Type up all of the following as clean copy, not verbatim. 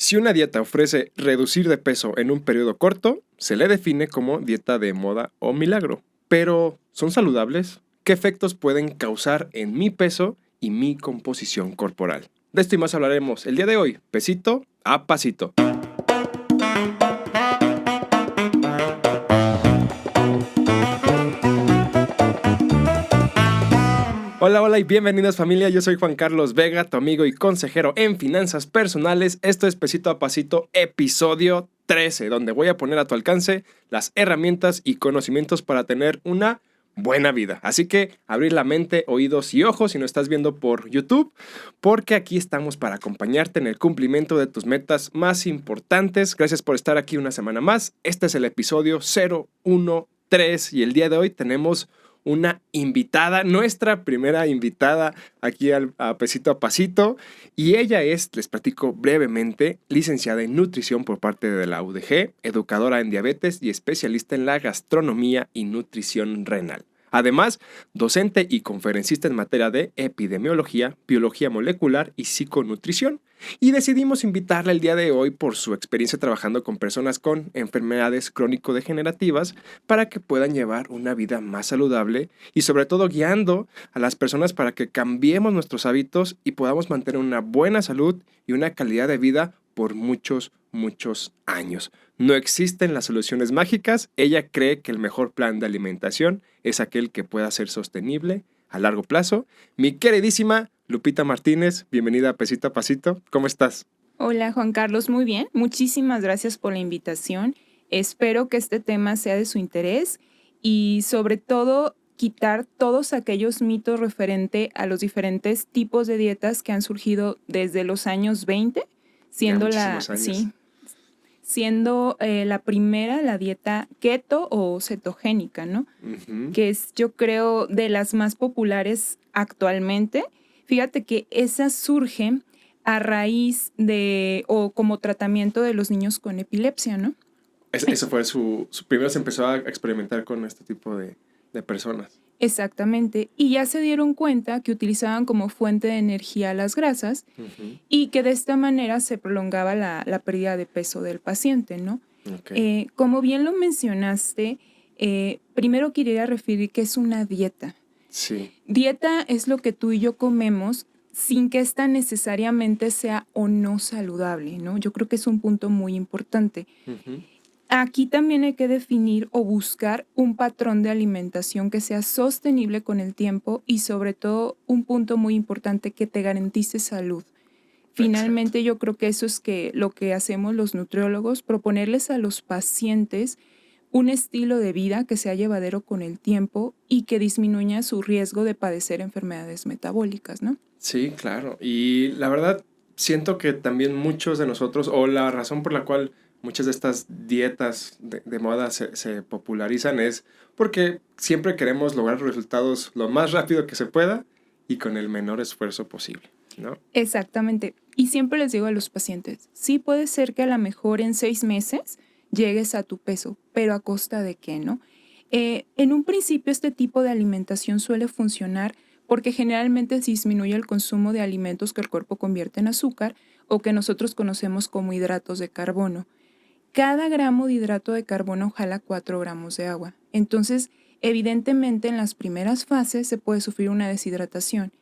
Si una dieta ofrece reducir de peso en un periodo corto, se le define como dieta de moda o milagro. Pero, ¿son saludables? ¿Qué efectos pueden causar en mi peso y mi composición corporal? De esto y más hablaremos el día de hoy, pesito a pasito. Hola y bienvenidos familia, yo soy Juan Carlos Vega, tu amigo y consejero en finanzas personales. Esto es Pesito a Pasito, episodio 13, donde voy a poner a tu alcance las herramientas y conocimientos para tener una buena vida. Así que abrir la mente, oídos y ojos si no estás viendo por YouTube, porque aquí estamos para acompañarte en el cumplimiento de tus metas más importantes. Gracias por estar aquí una semana más. Este es el episodio 013 y el día de hoy tenemos una invitada, nuestra primera invitada aquí a Pesito a Pasito, y ella es, les platico brevemente, licenciada en nutrición por parte de la UDG, educadora en diabetes y especialista en la gastronomía y nutrición renal. Además, docente y conferencista en materia de epidemiología, biología molecular y psiconutrición. Y decidimos invitarla el día de hoy por su experiencia trabajando con personas con enfermedades crónico-degenerativas para que puedan llevar una vida más saludable y sobre todo guiando a las personas para que cambiemos nuestros hábitos y podamos mantener una buena salud y una calidad de vida por muchos años. No existen las soluciones mágicas. Ella cree que el mejor plan de alimentación es aquel que pueda ser sostenible a largo plazo. Mi queridísima Lupita Martínez, bienvenida a Pesito a Pasito. ¿Cómo estás? Hola Juan Carlos, muy bien. Muchísimas gracias por la invitación. Espero que este tema sea de su interés y sobre todo quitar todos aquellos mitos referente a los diferentes tipos de dietas que han surgido desde los años 20, siendo la primera la dieta keto o cetogénica, ¿no? Que es, yo creo, de las más populares actualmente. Fíjate que esa surge a raíz de, o como tratamiento de los niños con epilepsia, ¿no? Eso fue primero se empezó a experimentar con este tipo de personas. Exactamente. Y ya se dieron cuenta que utilizaban como fuente de energía las grasas y que de esta manera se prolongaba la pérdida de peso del paciente, ¿no? Okay. Como bien lo mencionaste, primero quería referir que es una dieta. Sí. Dieta es lo que tú y yo comemos sin que esta necesariamente sea o no saludable, ¿no? Yo creo que es un punto muy importante. Aquí también hay que definir o buscar un patrón de alimentación que sea sostenible con el tiempo y sobre todo un punto muy importante que te garantice salud. Finalmente, yo creo que eso es lo que hacemos los nutriólogos, proponerles a los pacientes un estilo de vida que sea llevadero con el tiempo y que disminuya su riesgo de padecer enfermedades metabólicas, ¿no? Sí, claro. Y la verdad, siento que también muchos de nosotros, o la razón por la cual muchas de estas dietas de moda se popularizan es porque siempre queremos lograr resultados lo más rápido que se pueda y con el menor esfuerzo posible, ¿no? Exactamente. Y siempre les digo a los pacientes, sí puede ser que a lo mejor en 6 meses llegues a tu peso, pero ¿a costa de qué, no? En un principio este tipo de alimentación suele funcionar porque generalmente disminuye el consumo de alimentos que el cuerpo convierte en azúcar o que nosotros conocemos como hidratos de carbono. Cada gramo de hidrato de carbono jala 4 gramos de agua. Entonces, evidentemente en las primeras fases se puede sufrir una deshidratación.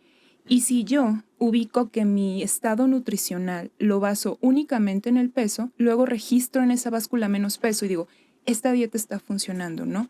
Y si yo ubico que mi estado nutricional lo baso únicamente en el peso, luego registro en esa báscula menos peso y digo, esta dieta está funcionando, ¿no?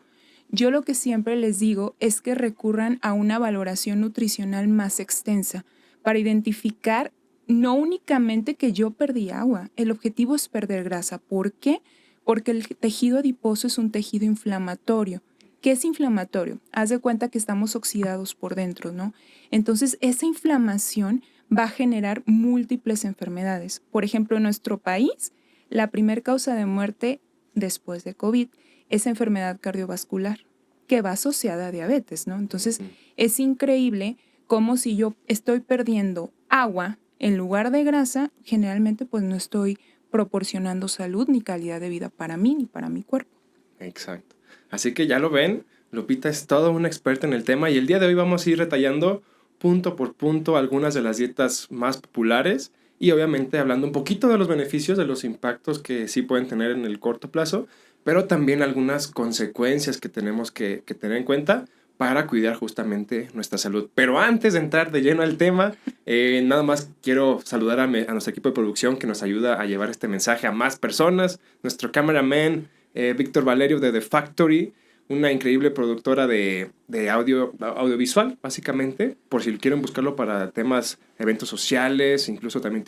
Yo lo que siempre les digo es que recurran a una valoración nutricional más extensa para identificar no únicamente que yo perdí agua, el objetivo es perder grasa. ¿Por qué? Porque el tejido adiposo es un tejido inflamatorio. ¿Qué es inflamatorio? Haz de cuenta que estamos oxidados por dentro, ¿no? Entonces, esa inflamación va a generar múltiples enfermedades. Por ejemplo, en nuestro país, la primer causa de muerte después de COVID es enfermedad cardiovascular, que va asociada a diabetes, ¿no? Entonces, es increíble cómo si yo estoy perdiendo agua en lugar de grasa, generalmente pues no estoy proporcionando salud ni calidad de vida para mí ni para mi cuerpo. Exacto. Así que ya lo ven, Lupita es toda una experta en el tema y el día de hoy vamos a ir detallando punto por punto algunas de las dietas más populares y obviamente hablando un poquito de los beneficios, de los impactos que sí pueden tener en el corto plazo, pero también algunas consecuencias que tenemos que tener en cuenta para cuidar justamente nuestra salud. Pero antes de entrar de lleno al tema, nada más quiero saludar a nuestro equipo de producción que nos ayuda a llevar este mensaje a más personas. Nuestro cameraman, Víctor Valerio de The Factory, una increíble productora de audiovisual, básicamente, por si quieren buscarlo para temas, eventos sociales, incluso también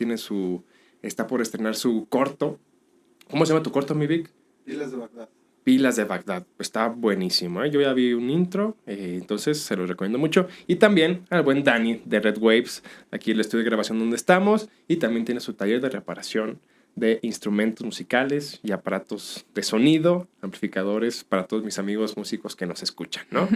está por estrenar su corto. ¿Cómo se llama tu corto, mi Vic? Pilas de Bagdad. Pilas de Bagdad. Está buenísimo, ¿eh? Yo ya vi un intro, entonces se los recomiendo mucho. Y también al buen Dani de Red Waves, aquí el estudio de grabación donde estamos, y también tiene su taller de reparación de instrumentos musicales y aparatos de sonido, amplificadores para todos mis amigos músicos que nos escuchan, ¿no?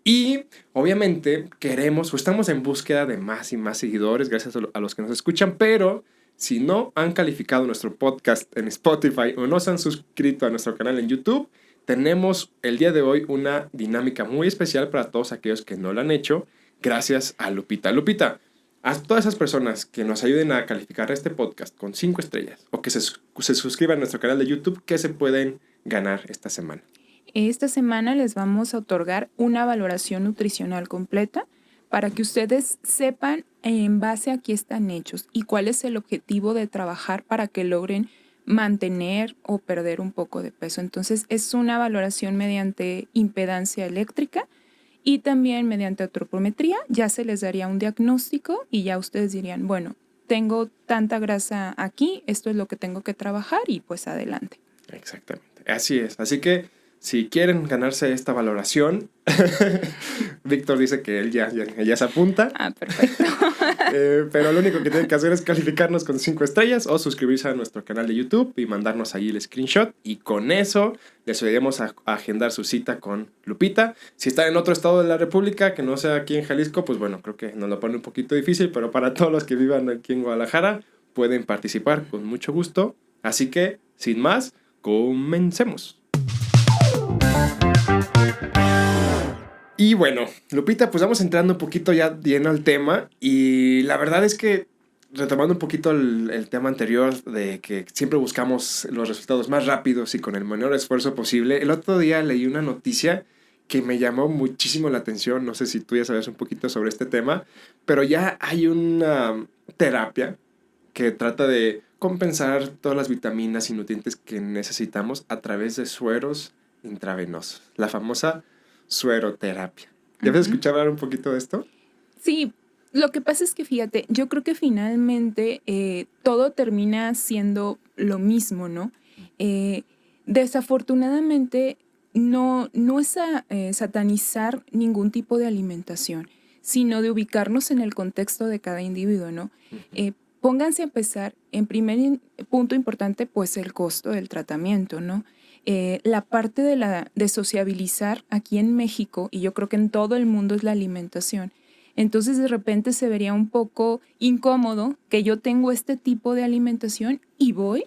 Y obviamente queremos o estamos en búsqueda de más y más seguidores, gracias a los que nos escuchan, pero si no han calificado nuestro podcast en Spotify o no se han suscrito a nuestro canal en YouTube, tenemos el día de hoy una dinámica muy especial para todos aquellos que no lo han hecho, gracias a Lupita. Lupita, a todas esas personas que nos ayuden a calificar este podcast con 5 estrellas o que se suscriban a nuestro canal de YouTube, ¿qué se pueden ganar esta semana? Esta semana les vamos a otorgar una valoración nutricional completa para que ustedes sepan en base a qué están hechos y cuál es el objetivo de trabajar para que logren mantener o perder un poco de peso. Entonces es una valoración mediante impedancia eléctrica y también mediante antropometría. Ya se les daría un diagnóstico y ya ustedes dirían, bueno, tengo tanta grasa aquí, esto es lo que tengo que trabajar y pues adelante. Exactamente, así es. Así que si quieren ganarse esta valoración, Víctor dice que él ya se apunta. Ah, perfecto. Pero lo único que tienen que hacer es calificarnos con 5 estrellas o suscribirse a nuestro canal de YouTube y mandarnos ahí el screenshot. Y con eso les ayudaremos a agendar su cita con Lupita. Si están en otro estado de la República, que no sea aquí en Jalisco, pues bueno, creo que nos lo pone un poquito difícil, pero para todos los que vivan aquí en Guadalajara, pueden participar con mucho gusto. Así que, sin más, comencemos. Y bueno, Lupita, pues vamos entrando un poquito ya lleno al tema y la verdad es que retomando un poquito el tema anterior de que siempre buscamos los resultados más rápidos y con el menor esfuerzo posible, el otro día leí una noticia que me llamó muchísimo la atención, no sé si tú ya sabes un poquito sobre este tema, pero ya hay una terapia que trata de compensar todas las vitaminas y nutrientes que necesitamos a través de sueros intravenosos, la famosa sueroterapia. ¿Ya habías escuchado hablar un poquito de esto? Sí, lo que pasa es que fíjate, yo creo que finalmente todo termina siendo lo mismo, ¿no? Desafortunadamente no es satanizar ningún tipo de alimentación, sino de ubicarnos en el contexto de cada individuo, ¿no? Pónganse a pensar, en primer punto importante, pues el costo del tratamiento, ¿no? La parte de sociabilizar aquí en México, y yo creo que en todo el mundo, es la alimentación. Entonces de repente se vería un poco incómodo que yo tengo este tipo de alimentación y voy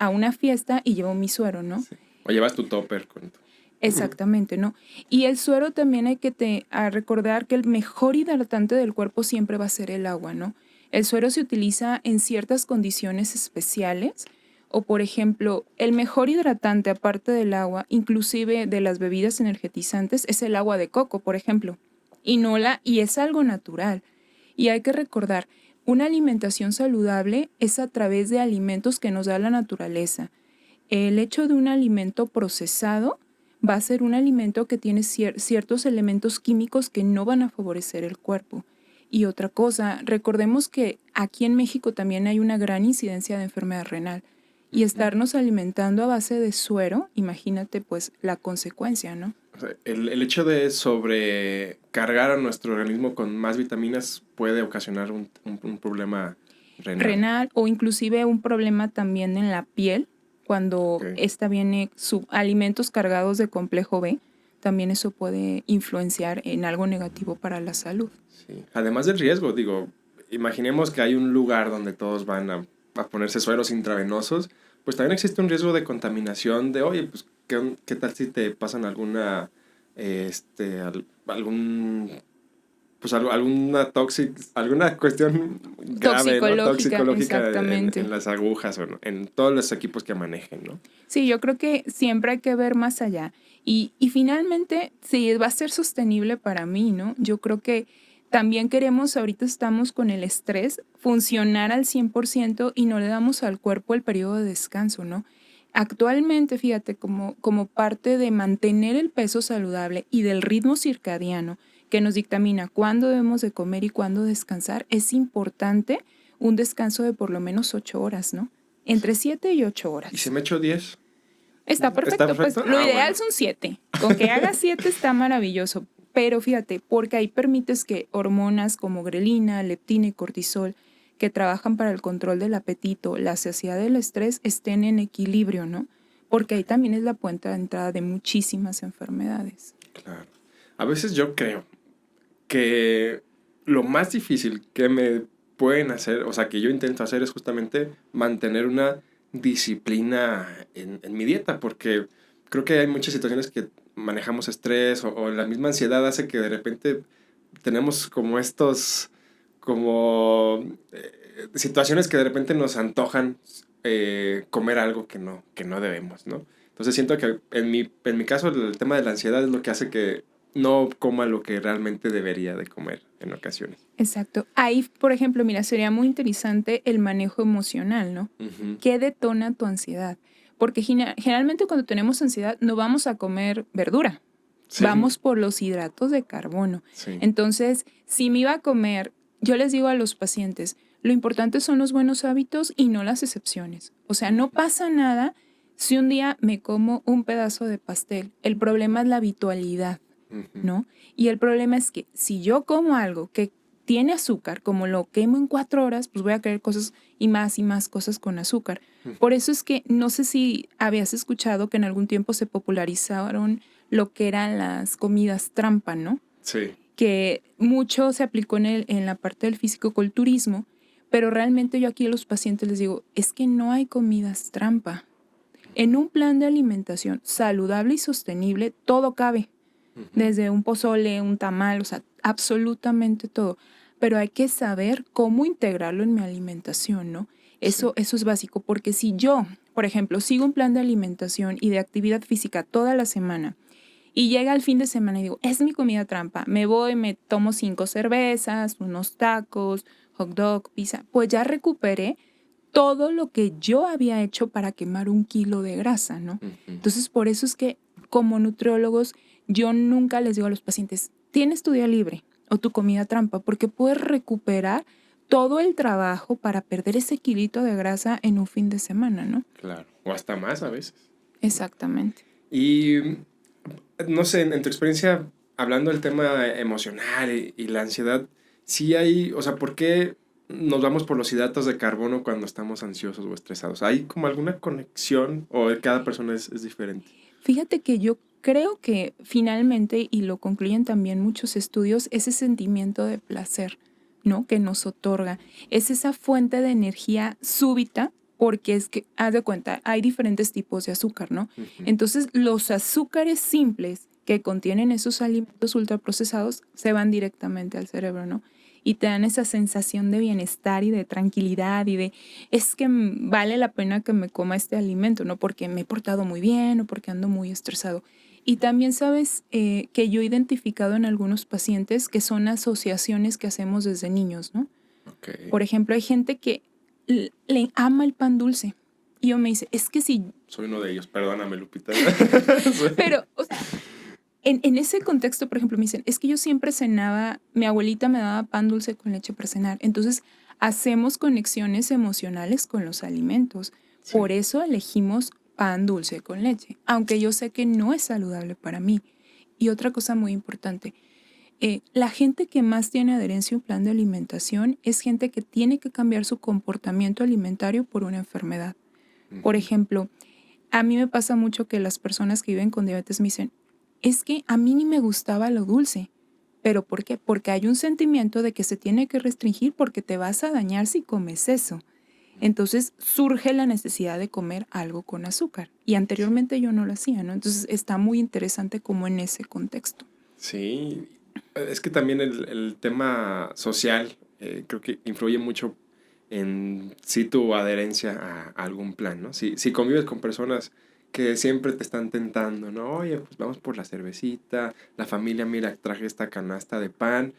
a una fiesta y llevo mi suero, ¿no? Sí. O llevas tu topper con tu... Exactamente, ¿no? Y el suero también hay que recordar que el mejor hidratante del cuerpo siempre va a ser el agua, ¿no? El suero se utiliza en ciertas condiciones especiales, o por ejemplo, el mejor hidratante aparte del agua, inclusive de las bebidas energetizantes, es el agua de coco, por ejemplo, y es algo natural. Y hay que recordar, una alimentación saludable es a través de alimentos que nos da la naturaleza. El hecho de un alimento procesado va a ser un alimento que tiene ciertos elementos químicos que no van a favorecer el cuerpo. Y otra cosa, recordemos que aquí en México también hay una gran incidencia de enfermedad renal. Y estarnos alimentando a base de suero, imagínate pues la consecuencia, ¿no? O sea, el hecho de sobrecargar a nuestro organismo con más vitaminas puede ocasionar un problema renal. O inclusive un problema también en la piel, cuando esta viene alimentos cargados de complejo B, también eso puede influenciar en algo negativo para la salud. Sí. Además del riesgo, digo, imaginemos que hay un lugar donde todos van a ponerse sueros intravenosos, pues también existe un riesgo de contaminación de, oye, pues, ¿qué tal si te pasan algún pues alguna cuestión grave, ¿no? Toxicológica exactamente. en las agujas o en todos los equipos que manejen, ¿no? Sí, yo creo que siempre hay que ver más allá. Y finalmente, si va a ser sostenible para mí, ¿no? Yo creo que también queremos, ahorita estamos con el estrés, funcionar al 100% y no le damos al cuerpo el periodo de descanso, ¿no? Actualmente, fíjate, como parte de mantener el peso saludable y del ritmo circadiano que nos dictamina cuándo debemos de comer y cuándo descansar, es importante un descanso de por lo menos 8 horas, ¿no? Entre 7 y 8 ¿Y horas. si me echo 10? Está ¿Está perfecto, pues perfecto? lo ideal Bueno. son 7. Con que hagas 7 está maravilloso. Pero fíjate, porque ahí permites que hormonas como grelina, leptina y cortisol, que trabajan para el control del apetito, la saciedad del estrés, estén en equilibrio, ¿no? Porque ahí también es la puerta de entrada de muchísimas enfermedades. Claro. A veces yo creo que lo más difícil que me pueden hacer, o sea, que yo intento hacer es justamente mantener una disciplina en mi dieta, porque creo que hay muchas situaciones que manejamos estrés o la misma ansiedad hace que de repente tenemos como como situaciones que de repente nos antojan comer algo que no debemos, ¿no? Entonces siento que en mi caso el tema de la ansiedad es lo que hace que no coma lo que realmente debería de comer en ocasiones. Exacto. Ahí, por ejemplo, mira, sería muy interesante el manejo emocional, ¿no? Ujú. ¿Qué detona tu ansiedad? Porque generalmente cuando tenemos ansiedad no vamos a comer verdura, Sí, vamos por los hidratos de carbono. sí. Entonces, si me iba a comer, yo les digo a los pacientes, lo importante son los buenos hábitos y no las excepciones. O sea, no pasa nada si un día me como un pedazo de pastel. El problema es la habitualidad, Ujú. ¿no? Y el problema es que si yo como algo que tiene azúcar, como lo quemo en 4 horas, pues voy a querer cosas y más cosas con azúcar. Por eso es que no sé si habías escuchado que en algún tiempo se popularizaron lo que eran las comidas trampa, ¿no? Sí. Que mucho se aplicó en la parte del fisicoculturismo, pero realmente yo aquí a los pacientes les digo, es que no hay comidas trampa. En un plan de alimentación saludable y sostenible, todo cabe. Desde un pozole, un tamal, o sea, absolutamente todo. Pero hay que saber cómo integrarlo en mi alimentación, ¿no? Eso es básico, porque si yo, por ejemplo, sigo un plan de alimentación y de actividad física toda la semana y llega el fin de semana y digo, es mi comida trampa, me voy, me tomo 5 cervezas, unos tacos, hot dog, pizza, pues ya recuperé todo lo que yo había hecho para quemar 1 kilo de grasa, ¿no? Entonces, por eso es que como nutriólogos, yo nunca les digo a los pacientes, tienes tu día libre o tu comida trampa, porque puedes recuperar todo el trabajo para perder ese kilito de grasa en un fin de semana, ¿no? Claro. O hasta más a veces. Exactamente. Y no sé, en tu experiencia, hablando del tema emocional y la ansiedad, sí hay, o sea, ¿por qué nos vamos por los hidratos de carbono cuando estamos ansiosos o estresados? ¿Hay como alguna conexión o cada persona es diferente? Fíjate que yo creo que finalmente, y lo concluyen también muchos estudios, ese sentimiento de placer, ¿no? Que nos otorga. Es esa fuente de energía súbita, porque es que, haz de cuenta, hay diferentes tipos de azúcar, ¿no? Entonces, los azúcares simples que contienen esos alimentos ultraprocesados se van directamente al cerebro, ¿no? Y te dan esa sensación de bienestar y de tranquilidad y de, es que vale la pena que me coma este alimento, no porque me he portado muy bien o porque ando muy estresado. Y también sabes que yo he identificado en algunos pacientes que son asociaciones que hacemos desde niños, ¿no? Okay. Por ejemplo, hay gente que le ama el pan dulce. Y yo me dice, es que si... Soy uno de ellos, perdóname, Lupita. Pero, o sea, en ese contexto, por ejemplo, me dicen, es que yo siempre cenaba, mi abuelita me daba pan dulce con leche para cenar. Entonces, hacemos conexiones emocionales con los alimentos. Sí. Por eso elegimos pan dulce con leche, aunque yo sé que no es saludable para mí. Y otra cosa muy importante, la gente que más tiene adherencia a un plan de alimentación es gente que tiene que cambiar su comportamiento alimentario por una enfermedad. Por ejemplo, a mí me pasa mucho que las personas que viven con diabetes me dicen, es que a mí ni me gustaba lo dulce. ¿Pero por qué? Porque hay un sentimiento de que se tiene que restringir porque te vas a dañar si comes eso. Entonces surge la necesidad de comer algo con azúcar. Y anteriormente yo no lo hacía, ¿no? Entonces está muy interesante como en ese contexto. Sí. Es que también el tema social creo que influye mucho en sí tu adherencia a algún plan, ¿no? Si convives con personas que siempre te están tentando, ¿no? Oye, pues vamos por la cervecita, la familia, mira, traje esta canasta de pan.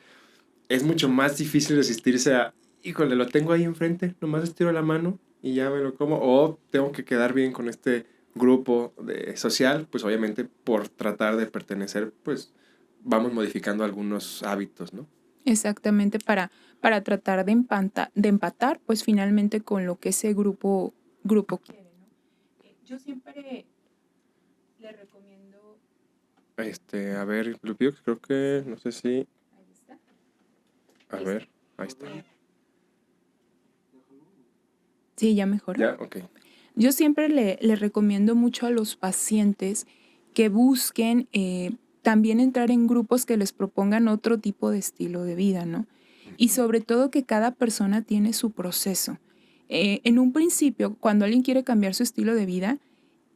Es mucho más difícil resistirse a, híjole, lo tengo ahí enfrente, nomás estiro la mano y ya me lo como. O tengo que quedar bien con este grupo social, pues obviamente por tratar de pertenecer, pues vamos modificando algunos hábitos, ¿no? Exactamente, para tratar de empatar, pues finalmente con lo que ese grupo quiere, ¿no? Yo siempre le recomiendo. A ver, Lupio, creo que, no sé si, Ahí está. a ¿Listo? ver, ahí está. Sí, ya mejoró. Ya, ok. Yo siempre le recomiendo mucho a los pacientes que busquen también entrar en grupos que les propongan otro tipo de estilo de vida, ¿no? Y sobre todo que cada persona tiene su proceso. En un principio, cuando alguien quiere cambiar su estilo de vida,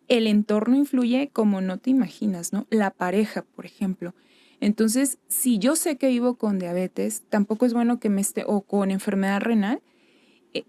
el entorno influye como no te imaginas, ¿no? La pareja, por ejemplo. Entonces, si yo sé que vivo con diabetes, tampoco es bueno que me esté, o con enfermedad renal,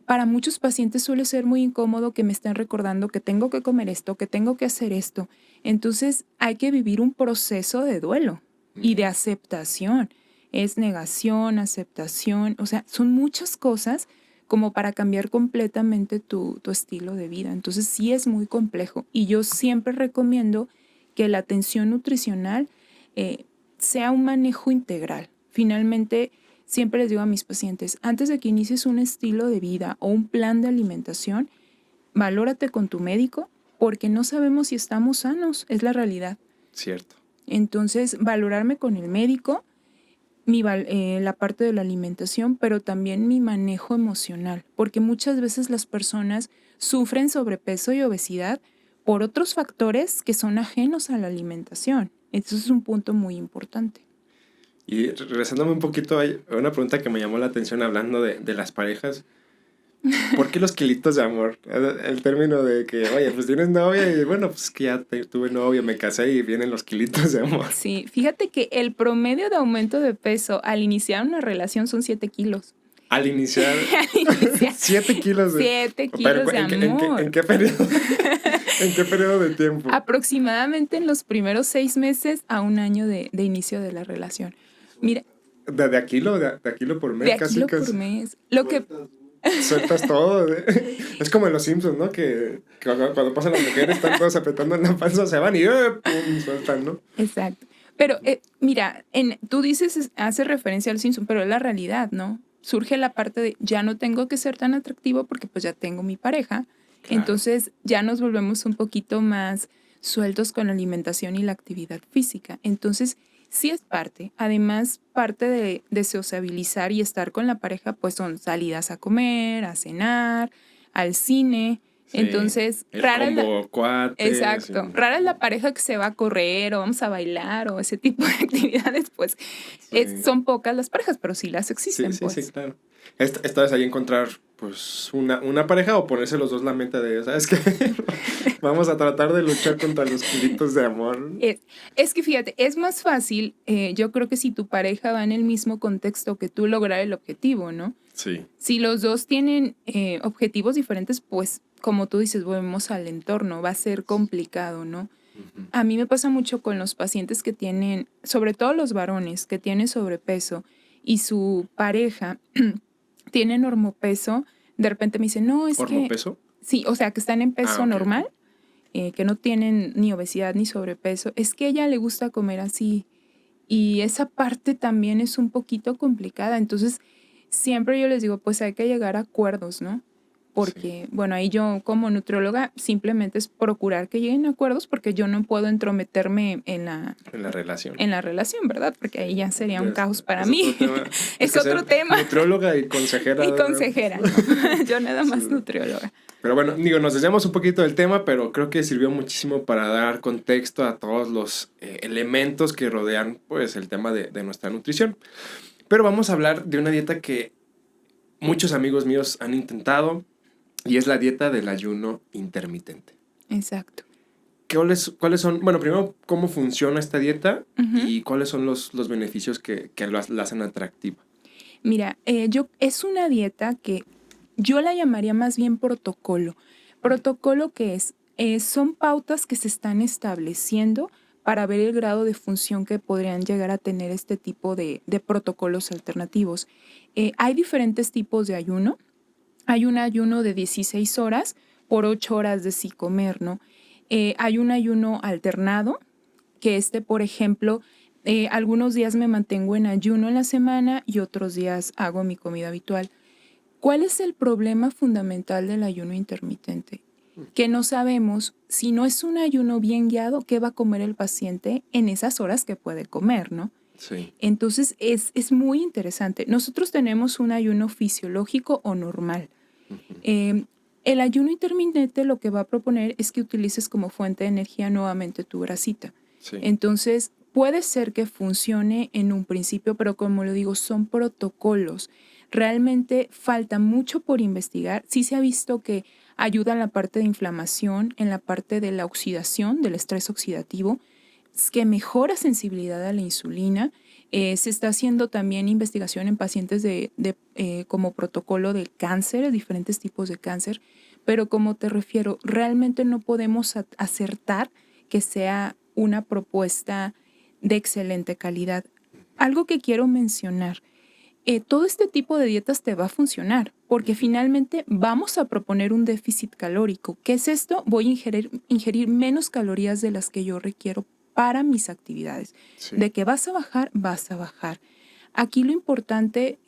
para muchos pacientes suele ser muy incómodo que me estén recordando que tengo que comer esto, que tengo que hacer esto. Entonces hay que vivir un proceso de duelo y de aceptación. Es negación, aceptación, o sea, son muchas cosas como para cambiar completamente tu estilo de vida. Entonces sí es muy complejo y yo siempre recomiendo que la atención nutricional eh, sea un manejo integral. Finalmente, siempre les digo a mis pacientes, antes de que inicies un estilo de vida o un plan de alimentación, valórate con tu médico porque no sabemos si estamos sanos, es la realidad. Cierto. Entonces, valorarme con el médico, la parte de la alimentación, pero también mi manejo emocional, porque muchas veces las personas sufren sobrepeso y obesidad por otros factores que son ajenos a la alimentación. Eso es un punto muy importante. Y regresándome un poquito, hay una pregunta que me llamó la atención hablando de las parejas. ¿Por qué los kilitos de amor? El término de que, oye, pues tienes novia y bueno, pues que ya tuve novia, me casé y vienen los kilitos de amor. Sí, fíjate que el promedio de aumento de peso al iniciar una relación son 7 kilos. Al iniciar, Al iniciar, 7 kilos de... 7 Pero, kilos de ¿en amor. en qué periodo? ¿En qué periodo de tiempo? Aproximadamente en los primeros 6 meses a un año de inicio de la relación. Mira, ¿De a kilo? ¿De a kilo por mes? de a Casi, kilo por casi. mes. Lo que Sueltas todo. Es como en los Simpsons, ¿no? Que cuando pasan las mujeres están todos apretando en la panza, se van y ¡pum! Sueltan, ¿no? Exacto. Pero mira, tú dices, hace referencia al Simpson, pero es la realidad, ¿no? Surge la parte de ya no tengo que ser tan atractivo porque pues ya tengo mi pareja. Claro. Entonces ya nos volvemos un poquito más sueltos con la alimentación y la actividad física. Entonces sí es parte. Además, parte de sociabilizar y estar con la pareja pues son salidas a comer, a cenar, al cine. Sí, entonces, el combo cuates. exacto. Rara es la pareja que se va a correr o vamos a bailar o ese tipo de actividades, pues Sí. son pocas las parejas, pero sí las existen, Sí, pues. sí, claro. Esta vez ahí encontrar, pues, una pareja o ponerse los dos la mente de, ¿sabes qué? Vamos a tratar de luchar contra los kilitos de amor. Es que fíjate, es más fácil, yo creo que si tu pareja va en el mismo contexto que tú lograr el objetivo, ¿no? Sí. Si los dos tienen objetivos diferentes, pues como tú dices, volvemos al entorno, va a ser complicado, ¿no? Uh-huh. A mí me pasa mucho con los pacientes que tienen, sobre todo los varones que tienen sobrepeso y su pareja tiene normopeso, de repente me dicen, no, es que... ¿Hormopeso? Sí, o sea, que están en peso ok, normal, que no tienen ni obesidad ni sobrepeso, es que a ella le gusta comer así. Y esa parte también es un poquito complicada. Entonces, siempre yo les digo, pues hay que llegar a acuerdos, ¿no? Porque, bueno, ahí yo como nutrióloga simplemente es procurar que lleguen a acuerdos porque yo no puedo entrometerme en la relación. En la relación, ¿verdad? Porque ahí ya sería un caos para es mí. Es otro tema. Nutrióloga y consejera. Y consejera, ¿no? Yo nada más Sí. nutrióloga. Pero bueno, digo, nos desviamos un poquito del tema, pero creo que sirvió muchísimo para dar contexto a todos los elementos que rodean, pues, el tema de nuestra nutrición. Pero vamos a hablar de una dieta que muchos amigos míos han intentado y es la dieta del ayuno intermitente. Exacto. ¿Cuáles son, bueno, primero, cómo funciona esta dieta Ujú. y cuáles son los beneficios que la hacen atractiva? Mira, es una dieta que yo la llamaría más bien protocolo. ¿Protocolo qué es? Son pautas que se están estableciendo para ver el grado de función que podrían llegar a tener este tipo de protocolos alternativos. Hay diferentes tipos de ayuno. Hay un ayuno de 16 horas por 8 horas de sí comer, ¿no? Hay un ayuno alternado, que por ejemplo, algunos días me mantengo en ayuno en la semana y otros días hago mi comida habitual. ¿Cuál es el problema fundamental del ayuno intermitente? Que no sabemos si no es un ayuno bien guiado, qué va a comer el paciente en esas horas que puede comer, ¿no? Sí. Entonces es muy interesante. Nosotros tenemos un ayuno fisiológico o normal. Eh, el ayuno intermitente lo que va a proponer es que utilices como fuente de energía nuevamente tu grasita. Sí. Entonces, puede ser que funcione en un principio, pero como lo digo, son protocolos. Realmente falta mucho por investigar. Sí se ha visto que ayuda en la parte de inflamación, en la parte de la oxidación, del estrés oxidativo, que mejora sensibilidad a la insulina. Se está haciendo también investigación en pacientes como protocolo del cáncer, diferentes tipos de cáncer, pero como te refiero, realmente no podemos acertar que sea una propuesta de excelente calidad. Algo que quiero mencionar, todo este tipo de dietas te va a funcionar porque finalmente vamos a proponer un déficit calórico. ¿Qué es esto? Voy a ingerir menos calorías de las que yo requiero para mis actividades. Sí. De que vas a bajar, vas a bajar. Aquí lo importante,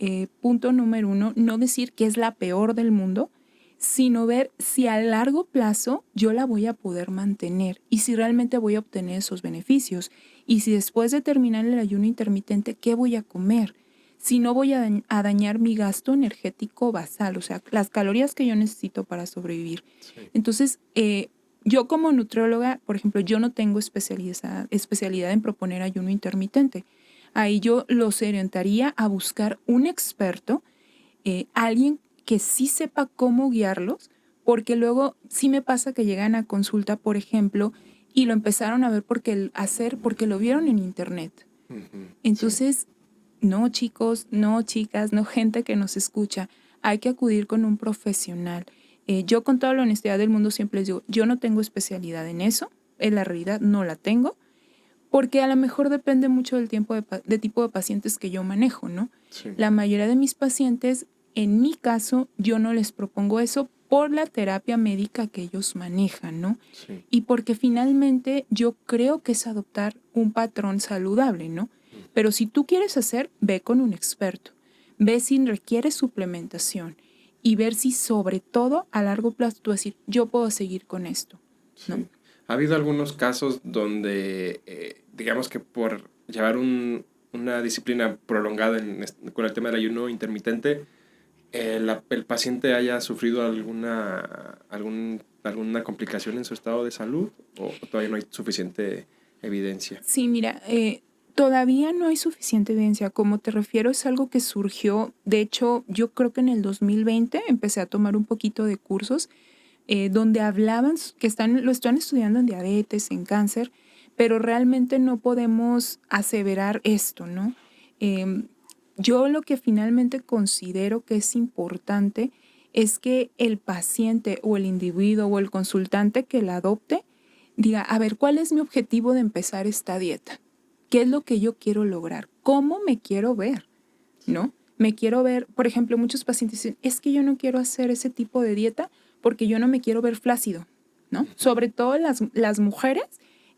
punto número 1, no decir que es la peor del mundo, sino ver si a largo plazo yo la voy a poder mantener y si realmente voy a obtener esos beneficios. Y si después de terminar el ayuno intermitente, ¿qué voy a comer? Si no voy a dañar mi gasto energético basal, o sea, las calorías que yo necesito para sobrevivir. Sí. Entonces, yo como nutrióloga, por ejemplo, yo no tengo especialidad en proponer ayuno intermitente. Ahí yo los orientaría a buscar un experto, alguien que sí sepa cómo guiarlos, porque luego sí me pasa que llegan a consulta, por ejemplo, y lo empezaron a ver porque lo vieron en internet. Ujú. Sí. Entonces, no chicos, no chicas, no gente que nos escucha, hay que acudir con un profesional. Yo con toda la honestidad del mundo siempre les digo, yo no tengo especialidad en eso, en la realidad no la tengo, porque a lo mejor depende mucho del tipo de pacientes que yo manejo, ¿no? Sí. La mayoría de mis pacientes, en mi caso, yo no les propongo eso por la terapia médica que ellos manejan, ¿no? Sí. Y porque finalmente yo creo que es adoptar un patrón saludable, ¿no? Pero si tú quieres hacer, ve con un experto, ve si requiere suplementación y ver si sobre todo a largo plazo tú decir, yo puedo seguir con esto, ¿no? Sí. Ha habido algunos casos donde, digamos que por llevar una disciplina prolongada con el tema del ayuno intermitente, el paciente haya sufrido alguna complicación en su estado de salud o todavía no hay suficiente evidencia. Sí, mira, todavía no hay suficiente evidencia. Como te refiero, es algo que surgió. De hecho, yo creo que en el 2020 empecé a tomar un poquito de cursos donde hablaban que lo están estudiando en diabetes, en cáncer, pero realmente no podemos aseverar esto, ¿no? Yo lo que finalmente considero que es importante es que el paciente o el individuo o el consultante que la adopte diga, a ver, ¿cuál es mi objetivo de empezar esta dieta? ¿Qué es lo que yo quiero lograr? ¿Cómo me quiero ver? ¿No? Me quiero ver, por ejemplo, muchos pacientes dicen, es que yo no quiero hacer ese tipo de dieta porque yo no me quiero ver flácido, ¿no? Sobre todo las mujeres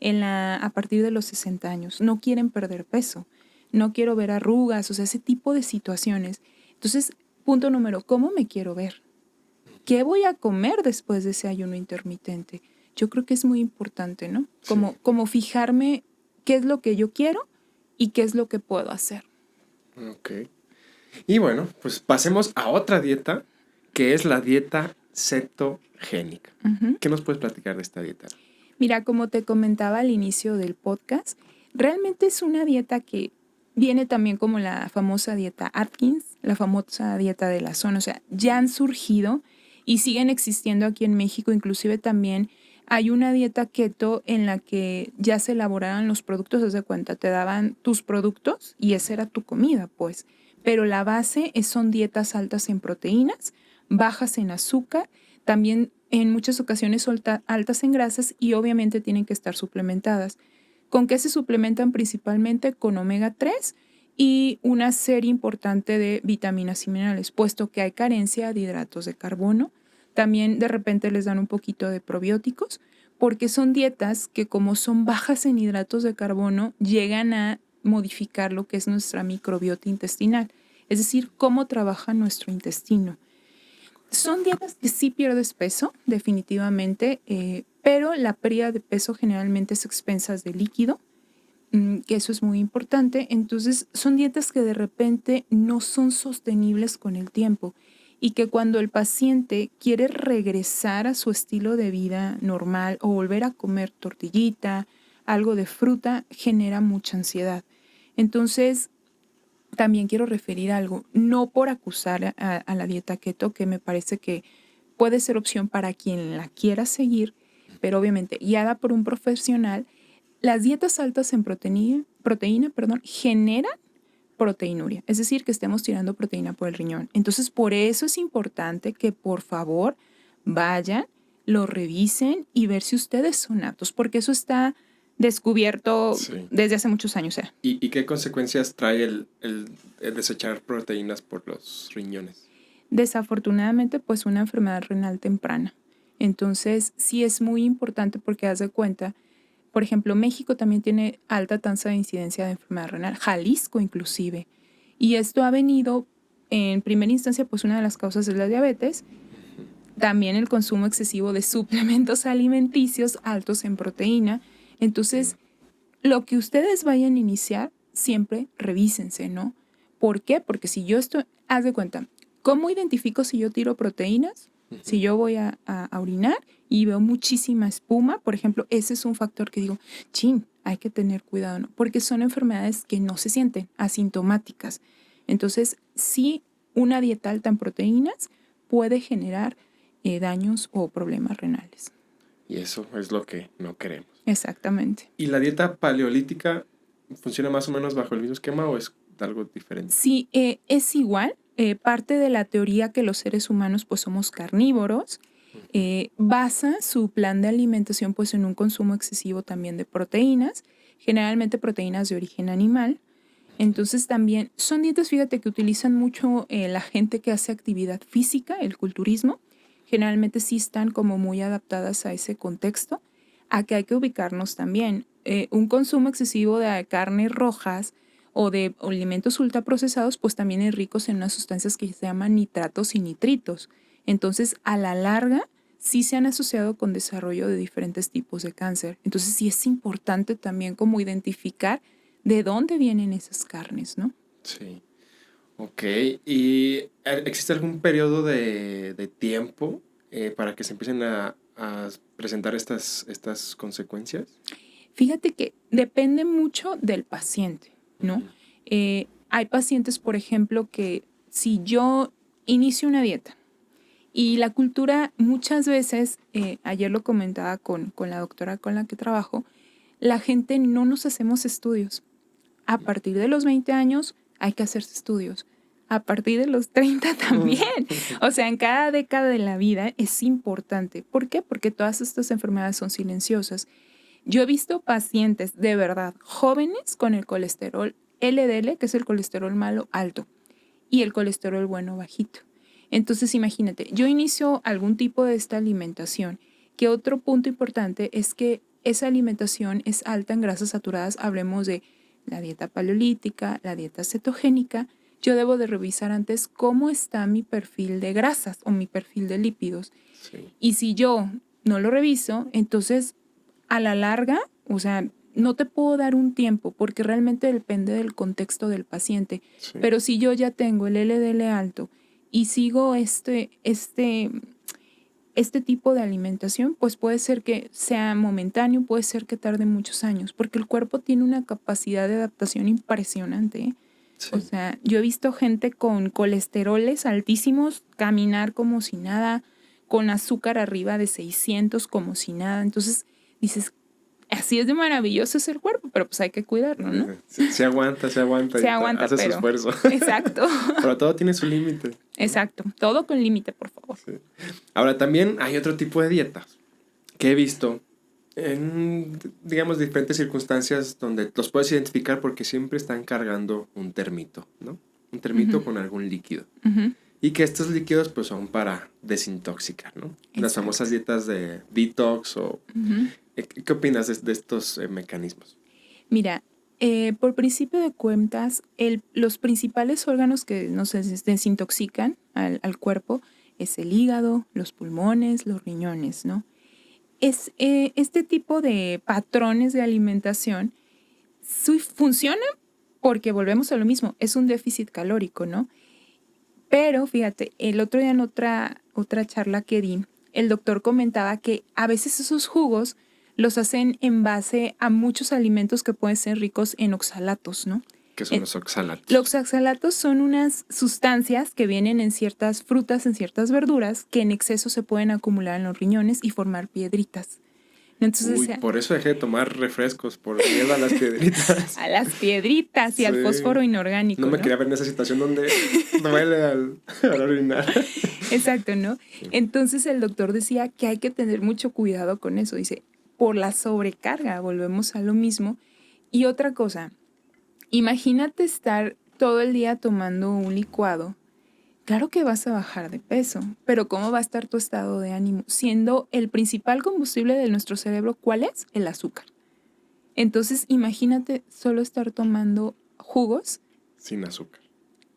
a partir de los 60 años no quieren perder peso, no quiero ver arrugas, o sea, ese tipo de situaciones. Entonces, punto número, ¿cómo me quiero ver? ¿Qué voy a comer después de ese ayuno intermitente? Yo creo que es muy importante, ¿no? Sí. Como fijarme qué es lo que yo quiero y qué es lo que puedo hacer. Ok. Y bueno, pues pasemos a otra dieta, que es la dieta cetogénica. Uh-huh. ¿Qué nos puedes platicar de esta dieta? Mira, como te comentaba al inicio del podcast, realmente es una dieta que viene también como la famosa dieta Atkins, la famosa dieta de la zona. O sea, ya han surgido y siguen existiendo aquí en México, inclusive también Hay una dieta keto en la que ya se elaboraban los productos, haz de cuenta, te daban tus productos y esa era tu comida, pues. Pero la base son dietas altas en proteínas, bajas en azúcar, también en muchas ocasiones altas en grasas y obviamente tienen que estar suplementadas. ¿Con qué se suplementan principalmente? Con omega 3 y una serie importante de vitaminas y minerales, puesto que hay carencia de hidratos de carbono. También de repente les dan un poquito de probióticos, porque son dietas que como son bajas en hidratos de carbono, llegan a modificar lo que es nuestra microbiota intestinal, es decir, cómo trabaja nuestro intestino. Son dietas que sí pierdes peso, definitivamente, pero la pérdida de peso generalmente es a expensas de líquido, que eso es muy importante. Entonces, son dietas que de repente no son sostenibles con el tiempo y que cuando el paciente quiere regresar a su estilo de vida normal o volver a comer tortillita, algo de fruta, genera mucha ansiedad. Entonces, también quiero referir algo, no por acusar a la dieta keto, que me parece que puede ser opción para quien la quiera seguir, pero obviamente guiada por un profesional. Las dietas altas en proteína, generan proteinuria, es decir, que estemos tirando proteína por el riñón. Entonces, por eso es importante que por favor vayan, lo revisen y ver si ustedes son aptos, porque eso está descubierto desde hace muchos años. ¿Y qué consecuencias trae el desechar proteínas por los riñones? Desafortunadamente, pues una enfermedad renal temprana. Entonces, sí es muy importante porque haz de cuenta, por ejemplo, México también tiene alta tasa de incidencia de enfermedad renal, Jalisco inclusive. Y esto ha venido, en primera instancia, pues una de las causas es la diabetes, también el consumo excesivo de suplementos alimenticios altos en proteína. Entonces, lo que ustedes vayan a iniciar, siempre revísense, ¿no? ¿Por qué? Porque si yo estoy, haz de cuenta, ¿cómo identifico si yo tiro proteínas? Si yo voy a orinar y veo muchísima espuma, por ejemplo, ese es un factor que digo, chin, hay que tener cuidado, ¿no? Porque son enfermedades que no se sienten, asintomáticas. Entonces, sí, una dieta alta en proteínas puede generar daños o problemas renales. Y eso es lo que no queremos. Exactamente. ¿Y la dieta paleolítica funciona más o menos bajo el mismo esquema o es algo diferente? Sí, es igual. Parte de la teoría que los seres humanos pues somos carnívoros, basa su plan de alimentación pues en un consumo excesivo también de proteínas, generalmente proteínas de origen animal. Entonces también son dietas, fíjate, que utilizan mucho la gente que hace actividad física, el culturismo. Generalmente sí están como muy adaptadas a ese contexto, a que hay que ubicarnos también. Un consumo excesivo de carnes rojas o de alimentos ultraprocesados, pues también es ricos en unas sustancias que se llaman nitratos y nitritos. Entonces, a la larga, sí se han asociado con desarrollo de diferentes tipos de cáncer. Entonces, sí es importante también como identificar de dónde vienen esas carnes, ¿no? Sí. Ok. ¿Y existe algún periodo de tiempo para que se empiecen a presentar estas consecuencias? Fíjate que depende mucho del paciente, ¿no? Hay pacientes, por ejemplo, que si yo inicio una dieta y la cultura muchas veces, ayer lo comentaba con la doctora con la que trabajo, la gente no nos hacemos estudios. A partir de los 20 años hay que hacerse estudios. A partir de los 30 también. O sea, en cada década de la vida es importante. ¿Por qué? Porque todas estas enfermedades son silenciosas. Yo he visto pacientes de verdad jóvenes con el colesterol LDL, que es el colesterol malo, alto, y el colesterol bueno, bajito. Entonces, imagínate, yo inicio algún tipo de esta alimentación, que otro punto importante es que esa alimentación es alta en grasas saturadas. Hablemos de la dieta paleolítica, la dieta cetogénica. Yo debo de revisar antes cómo está mi perfil de grasas o mi perfil de lípidos. Sí. Y si yo no lo reviso, entonces a la larga, o sea, no te puedo dar un tiempo porque realmente depende del contexto del paciente. Sí. Pero si yo ya tengo el LDL alto y sigo este tipo de alimentación, pues puede ser que sea momentáneo, puede ser que tarde muchos años, porque el cuerpo tiene una capacidad de adaptación impresionante, ¿eh? Sí. O sea, yo he visto gente con colesteroles altísimos caminar como si nada, con azúcar arriba de 600 como si nada. Entonces dices, así es de maravilloso es el cuerpo, pero pues hay que cuidarlo, ¿no? Se aguanta. Se aguanta, hace pero... su esfuerzo. Exacto. Pero todo tiene su límite. Exacto. Todo con límite, por favor. Sí. Ahora, también hay otro tipo de dietas que he visto en, digamos, diferentes circunstancias donde los puedes identificar porque siempre están cargando un termito, ¿no? Un termito con algún líquido. Y que estos líquidos pues son para desintoxicar, ¿no? Exacto. Las famosas dietas de detox o... ¿Qué opinas de estos mecanismos? Mira, por principio de cuentas, los principales órganos que nos desintoxican al cuerpo es el hígado, los pulmones, los riñones, ¿no? Este tipo de patrones de alimentación funcionan porque volvemos a lo mismo, es un déficit calórico, ¿no? Pero fíjate, el otro día en otra charla que di, el doctor comentaba que a veces esos jugos los hacen en base a muchos alimentos que pueden ser ricos en oxalatos, ¿no? ¿Qué son los oxalatos? Los oxalatos son unas sustancias que vienen en ciertas frutas, en ciertas verduras, que en exceso se pueden acumular en los riñones y formar piedritas. Entonces, por eso dejé de tomar refrescos, por miedo a las piedritas. A las piedritas y al fósforo inorgánico. No me quería ver en esa situación donde duele al orinar. Exacto, ¿no? Entonces el doctor decía que hay que tener mucho cuidado con eso. Dice, por la sobrecarga, volvemos a lo mismo. Y otra cosa, imagínate estar todo el día tomando un licuado. Claro que vas a bajar de peso, pero ¿cómo va a estar tu estado de ánimo? Siendo el principal combustible de nuestro cerebro, ¿cuál es? El azúcar. Entonces, imagínate solo estar tomando jugos. Sin azúcar.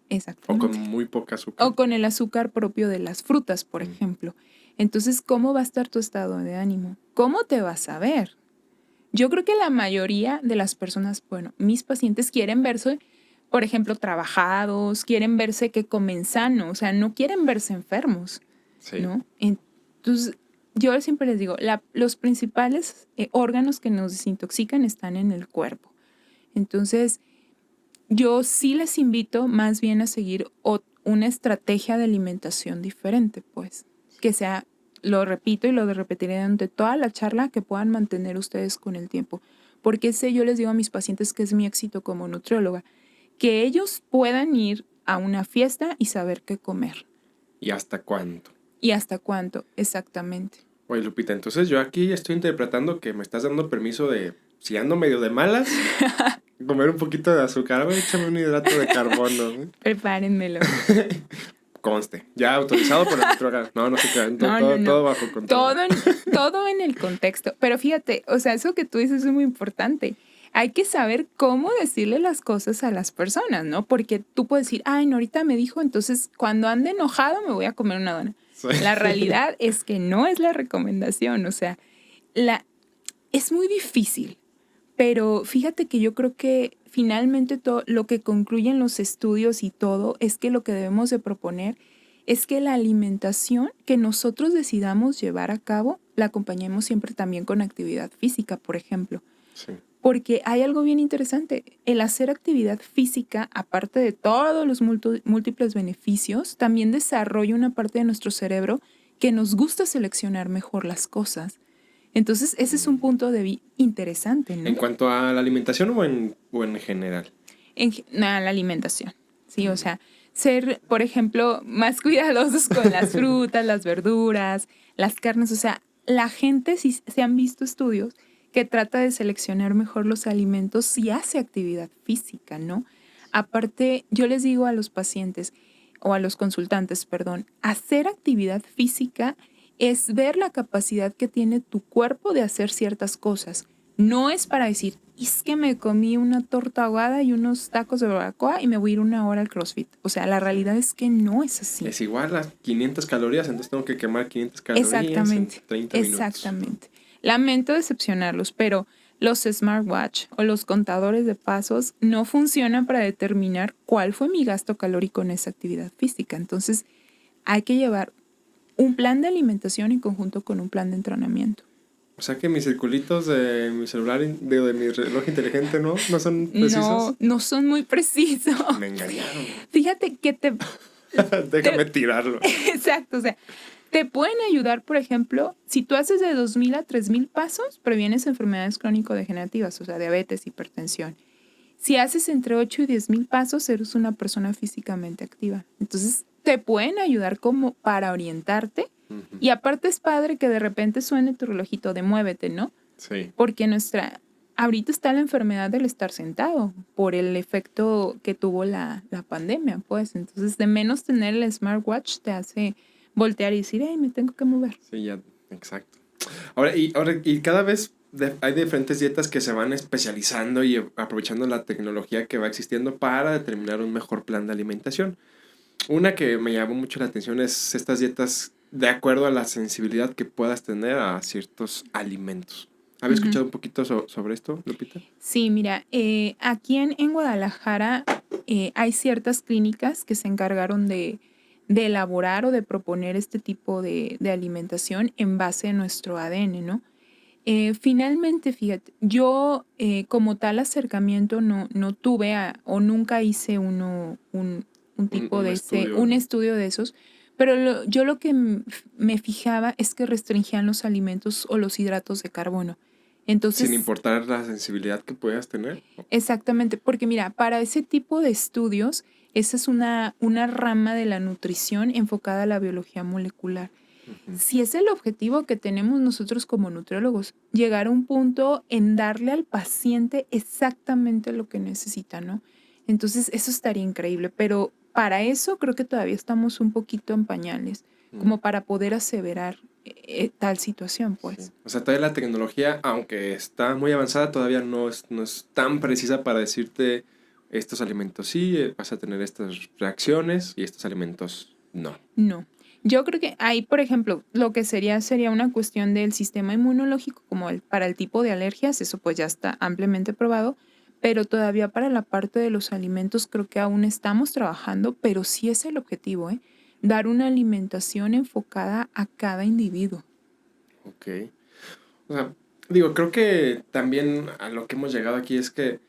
Exactamente. O con muy poca azúcar. O con el azúcar propio de las frutas, por ejemplo. Entonces, ¿cómo va a estar tu estado de ánimo? ¿Cómo te vas a ver? Yo creo que la mayoría de las personas, bueno, mis pacientes quieren verse, por ejemplo, trabajados, quieren verse que comen sano, o sea, no quieren verse enfermos, sí. ¿no? Entonces, yo siempre les digo, los principales órganos que nos desintoxican están en el cuerpo. Entonces, yo sí les invito más bien a seguir una estrategia de alimentación diferente, pues, que sea, lo repito y lo repetiré durante toda la charla, que puedan mantener ustedes con el tiempo. Porque yo les digo a mis pacientes que es mi éxito como nutrióloga, que ellos puedan ir a una fiesta y saber qué comer. ¿Y hasta cuánto? ¿Y hasta cuánto? Exactamente. Oye, Lupita, entonces yo aquí estoy interpretando que me estás dando permiso de, si ando medio de malas, comer un poquito de azúcar. A ver, échame un hidrato de carbono. Prepárenmelo. Conste, ya autorizado por el nutriólogo. No se quedan, todo bajo control. Todo en el contexto. Pero fíjate, o sea, eso que tú dices es muy importante. Hay que saber cómo decirle las cosas a las personas, ¿no? Porque tú puedes decir, ay, Norita me dijo, entonces cuando ande enojado me voy a comer una dona. Sí. La realidad es que no es la recomendación, o sea, es muy difícil, pero fíjate que yo creo que finalmente todo lo que concluyen los estudios y todo es que lo que debemos de proponer es que la alimentación que nosotros decidamos llevar a cabo la acompañemos siempre también con actividad física, por ejemplo. Sí. Porque hay algo bien interesante, el hacer actividad física, aparte de todos los múltiples beneficios, también desarrolla una parte de nuestro cerebro que nos gusta seleccionar mejor las cosas. Entonces, ese es un punto de vista interesante, ¿no? ¿En cuanto a la alimentación o en general? A la alimentación, sí, o sea, ser, por ejemplo, más cuidadosos con las frutas, las verduras, las carnes, o sea, la gente, si se han visto estudios, que trata de seleccionar mejor los alimentos si hace actividad física, ¿no? Aparte, yo les digo a los pacientes, o a los consultantes, perdón, hacer actividad física es ver la capacidad que tiene tu cuerpo de hacer ciertas cosas. No es para decir, es que me comí una torta ahogada y unos tacos de barbacoa y me voy a ir 1 hora al CrossFit. O sea, la realidad es que no es así. Es igual a 500 calorías, entonces tengo que quemar 500 calorías en 30 minutos. Exactamente. Lamento decepcionarlos, pero los smartwatch o los contadores de pasos no funcionan para determinar cuál fue mi gasto calórico en esa actividad física. Entonces, hay que llevar un plan de alimentación en conjunto con un plan de entrenamiento. O sea que mis circulitos de mi celular, de mi reloj inteligente, ¿no son precisos? No son muy precisos. Me engañaron. Fíjate que Déjame tirarlo. Exacto, o sea, Te pueden ayudar, por ejemplo, si tú haces de 2,000 a 3,000 pasos, previenes enfermedades crónico-degenerativas, o sea, diabetes, hipertensión. Si haces entre 8 y 10,000 pasos, eres una persona físicamente activa. Entonces, te pueden ayudar como para orientarte. Ujú. Y aparte es padre que de repente suene tu relojito de muévete, ¿no? Sí. Porque ahorita está la enfermedad del estar sentado por el efecto que tuvo la pandemia, pues. Entonces, de menos tener el smartwatch te hace voltear y decir, hey, me tengo que mover. Sí, ya, exacto. Ahora, y cada vez hay diferentes dietas que se van especializando y aprovechando la tecnología que va existiendo para determinar un mejor plan de alimentación. Una que me llamó mucho la atención es estas dietas de acuerdo a la sensibilidad que puedas tener a ciertos alimentos. ¿Había Ujú. escuchado un poquito sobre esto, Lupita? Sí, mira, aquí en Guadalajara hay ciertas clínicas que se encargaron de elaborar o de proponer este tipo de alimentación en base a nuestro ADN, ¿no? Finalmente, fíjate, yo como tal acercamiento no tuve o nunca hice un tipo Un de estudio, un ¿no? estudio de esos, pero yo lo que me fijaba es que restringían los alimentos o los hidratos de carbono. Sin Entonces, importar la sensibilidad que puedas tener. exactamente, porque mira, para ese tipo de estudios, esa es una rama de la nutrición enfocada a la biología molecular. Ujú. Si es el objetivo que tenemos nosotros como nutriólogos, llegar a un punto en darle al paciente exactamente lo que necesita, ¿no? Entonces, eso estaría increíble, pero para eso creo que todavía estamos un poquito en pañales, como para poder aseverar tal situación, Sí. pues. O sea, todavía la tecnología, aunque está muy avanzada, todavía no es tan precisa para decirte estos alimentos sí, vas a tener estas reacciones y estos alimentos no. No. Yo creo que ahí, por ejemplo, lo que sería una cuestión del sistema inmunológico, como para el tipo de alergias, eso pues ya está ampliamente probado, pero todavía para la parte de los alimentos creo que aún estamos trabajando, pero sí es el objetivo, ¿eh? Dar una alimentación enfocada a cada individuo. Ok. O sea, digo, creo que también a lo que hemos llegado aquí es que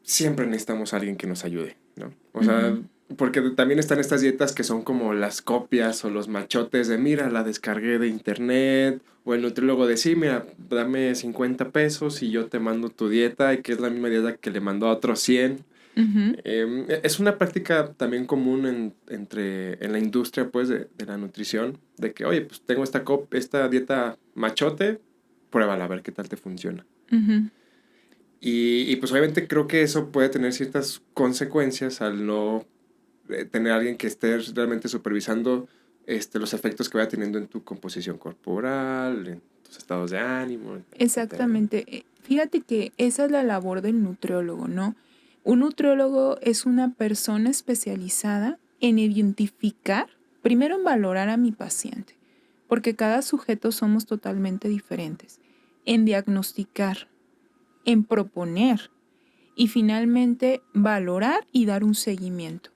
siempre necesitamos a alguien que nos ayude, ¿no? O sea, Ujú. porque también están estas dietas que son como las copias o los machotes de, mira, la descargué de internet, o el nutriólogo de, sí, mira, dame 50 pesos y yo te mando tu dieta, y que es la misma dieta que le mandó a otros 100. Ujú. Es una práctica también común en la industria, pues, de la nutrición, de que, oye, pues tengo esta dieta machote, pruébala a ver qué tal te funciona. Ujú. Pues obviamente creo que eso puede tener ciertas consecuencias al no tener a alguien que esté realmente supervisando los efectos que vaya teniendo en tu composición corporal, en tus estados de ánimo, etcétera, ¿no? Exactamente. Fíjate que esa es la labor del nutriólogo, ¿no? Un nutriólogo es una persona especializada en identificar, primero en valorar a mi paciente, porque cada sujeto somos totalmente diferentes, en diagnosticar, en proponer y finalmente valorar y dar un seguimiento.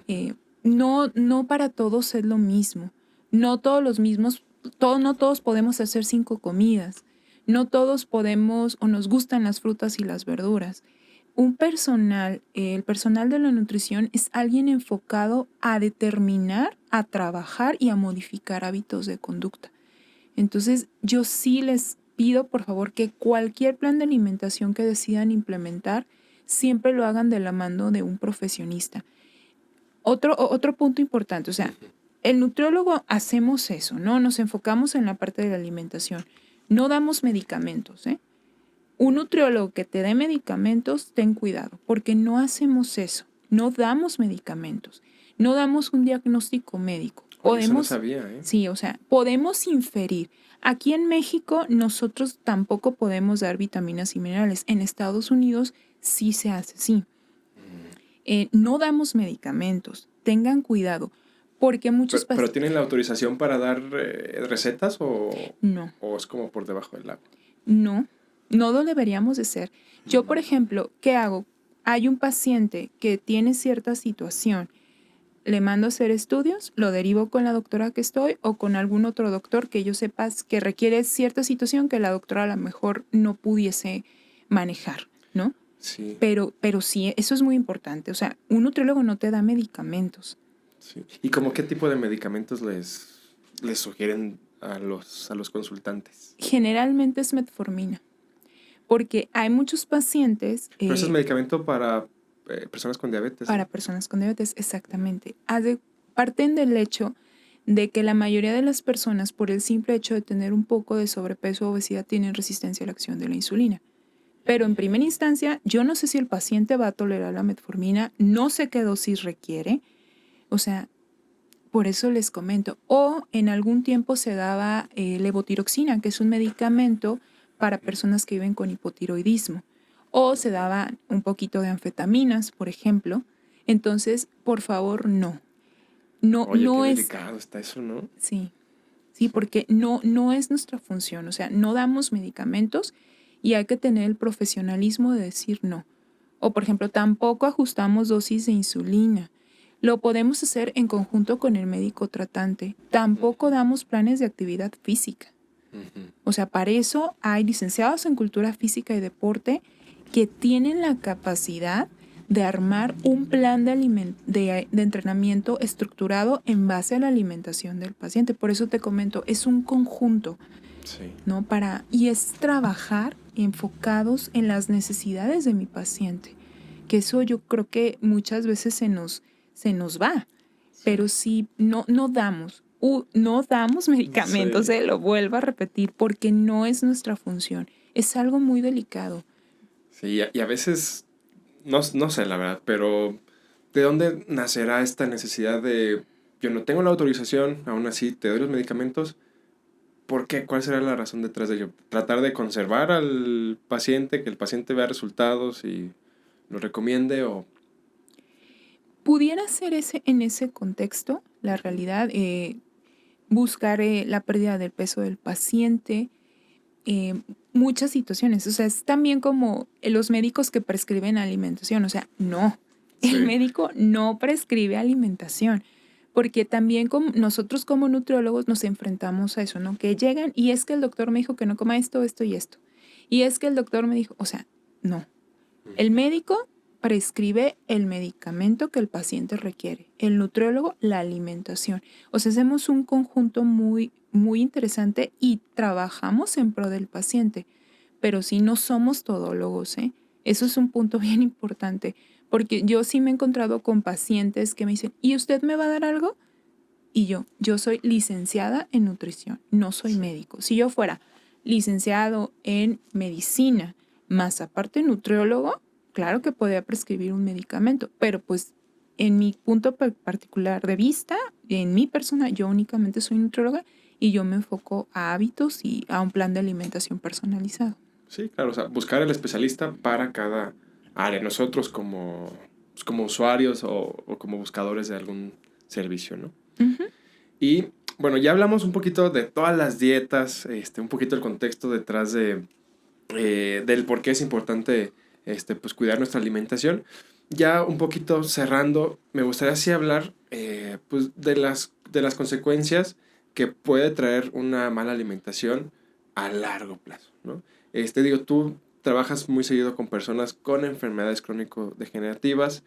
Eh, no para todos es lo mismo. No todos los mismos, no todos podemos hacer 5 comidas. No todos podemos o nos gustan las frutas y las verduras. El personal de la nutrición es alguien enfocado a determinar, a trabajar y a modificar hábitos de conducta. Entonces, yo sí les pido, por favor, que cualquier plan de alimentación que decidan implementar, siempre lo hagan de la mano de un profesionista. Otro punto importante, o sea, el nutriólogo hacemos eso, ¿no? Nos enfocamos en la parte de la alimentación. No damos medicamentos, ¿eh? Un nutriólogo que te dé medicamentos, ten cuidado, porque no hacemos eso. No damos medicamentos. No damos un diagnóstico médico. Oye, eso no sabía, ¿eh? Sí, o sea, podemos inferir. Aquí en México nosotros tampoco podemos dar vitaminas y minerales. En Estados Unidos sí se hace, sí. No damos medicamentos. Tengan cuidado, porque muchos Pero pacientes... ¿tienen la autorización para dar recetas No, o es como por debajo del agua? no, no lo deberíamos de ser. Yo, por Mm. ejemplo, ¿qué hago? Hay un paciente que tiene cierta situación, le mando a hacer estudios, lo derivo con la doctora que estoy o con algún otro doctor que yo sepa que requiere cierta situación que la doctora a lo mejor no pudiese manejar, ¿no? Sí, Pero sí, eso es muy importante. O sea, un nutriólogo no te da medicamentos. sí. ¿Y como qué tipo de medicamentos les les sugieren a los consultantes? Generalmente es metformina, porque hay muchos pacientes Pero ese es medicamento para personas con diabetes, para ¿no? personas con diabetes, exactamente. Parten del hecho de que la mayoría de las personas, por el simple hecho de tener un poco de sobrepeso o obesidad, tienen resistencia a la acción de la insulina. Pero en primera instancia, yo no sé si el paciente va a tolerar la metformina, no sé qué dosis requiere, o sea, por eso les comento. O en algún tiempo se daba levotiroxina, que es un medicamento para personas que viven con hipotiroidismo. O se daba un poquito de anfetaminas, por ejemplo. Entonces, por favor, no. No, Oye, qué no es, delicado está eso, ¿no? sí, sí, porque no es nuestra función. O sea, no damos medicamentos y hay que tener el profesionalismo de decir no. O, por ejemplo, tampoco ajustamos dosis de insulina. Lo podemos hacer en conjunto con el médico tratante. Tampoco damos planes de actividad física. Ujú. O sea, para eso hay licenciados en cultura física y deporte que tienen la capacidad de armar un plan de entrenamiento estructurado en base a la alimentación del paciente. Por eso te comento, es un conjunto, Sí. ¿no? Y es trabajar enfocados en las necesidades de mi paciente, que eso yo creo que muchas veces se nos va, pero si no damos medicamentos, Sí. lo vuelvo a repetir, porque no es nuestra función, es algo muy delicado. Sí, y a veces, no sé la verdad, pero ¿de dónde nacerá esta necesidad de, yo no tengo la autorización, aún así te doy los medicamentos? ¿Por qué? ¿Cuál será la razón detrás de ello? ¿Tratar de conservar al paciente, que el paciente vea resultados y lo recomiende o...? Pudiera ser en ese contexto, la realidad, buscar la pérdida del peso del paciente, muchas situaciones. O sea, es también como los médicos que prescriben alimentación. O sea, no, el Sí. médico no prescribe alimentación, porque también nosotros como nutriólogos nos enfrentamos a eso, ¿no? Que llegan y es que el doctor me dijo que no coma esto, esto y esto. Y es que el doctor me dijo, o sea, no. El médico prescribe el medicamento que el paciente requiere, el nutriólogo la alimentación. O sea, hacemos un conjunto muy, muy interesante y trabajamos en pro del paciente, pero sí no somos todólogos, ¿eh? Eso es un punto bien importante, porque yo sí me he encontrado con pacientes que me dicen, ¿y usted me va a dar algo? Y yo soy licenciada en nutrición, no soy Sí. médico. Si yo fuera licenciado en medicina, más aparte nutriólogo, claro que podría prescribir un medicamento, pero pues en mi punto particular de vista, en mi persona, yo únicamente soy nutrióloga y yo me enfoco a hábitos y a un plan de alimentación personalizado. Sí, claro, o sea, buscar el especialista para cada área. Nosotros como, pues, como usuarios o como buscadores de algún servicio, ¿no? Ujú. Y bueno, ya hablamos un poquito de todas las dietas, un poquito el contexto detrás del por qué es importante pues, cuidar nuestra alimentación. Ya un poquito cerrando, me gustaría así hablar pues, de las consecuencias que puede traer una mala alimentación a largo plazo, ¿no? Digo, tú trabajas muy seguido con personas con enfermedades crónico-degenerativas.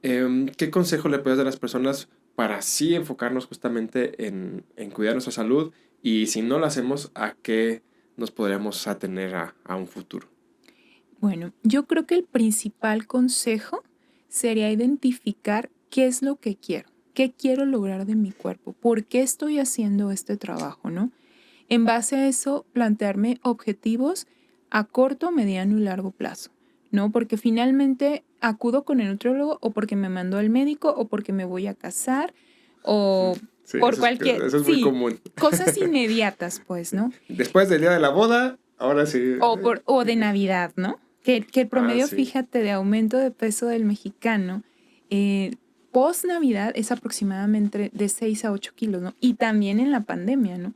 ¿Qué consejo le puedes dar a las personas para así enfocarnos justamente en cuidar nuestra salud? Y si no lo hacemos, ¿a qué nos podríamos atener a un futuro? Bueno, yo creo que el principal consejo sería identificar qué es lo que quiero, qué quiero lograr de mi cuerpo, por qué estoy haciendo este trabajo, ¿no? En base a eso, plantearme objetivos a corto, mediano y largo plazo, ¿no? Porque finalmente acudo con el nutriólogo o porque me mandó el médico o porque me voy a casar o Sí, por cualquier, eso es muy sí, común. cosas inmediatas, pues, ¿no? Después del día de la boda, ahora sí. O de Navidad, ¿no? Que el Ah, promedio, sí. fíjate, de aumento de peso del mexicano post Navidad es aproximadamente de 6 a 8 kilos, ¿no? Y también en la pandemia, ¿no?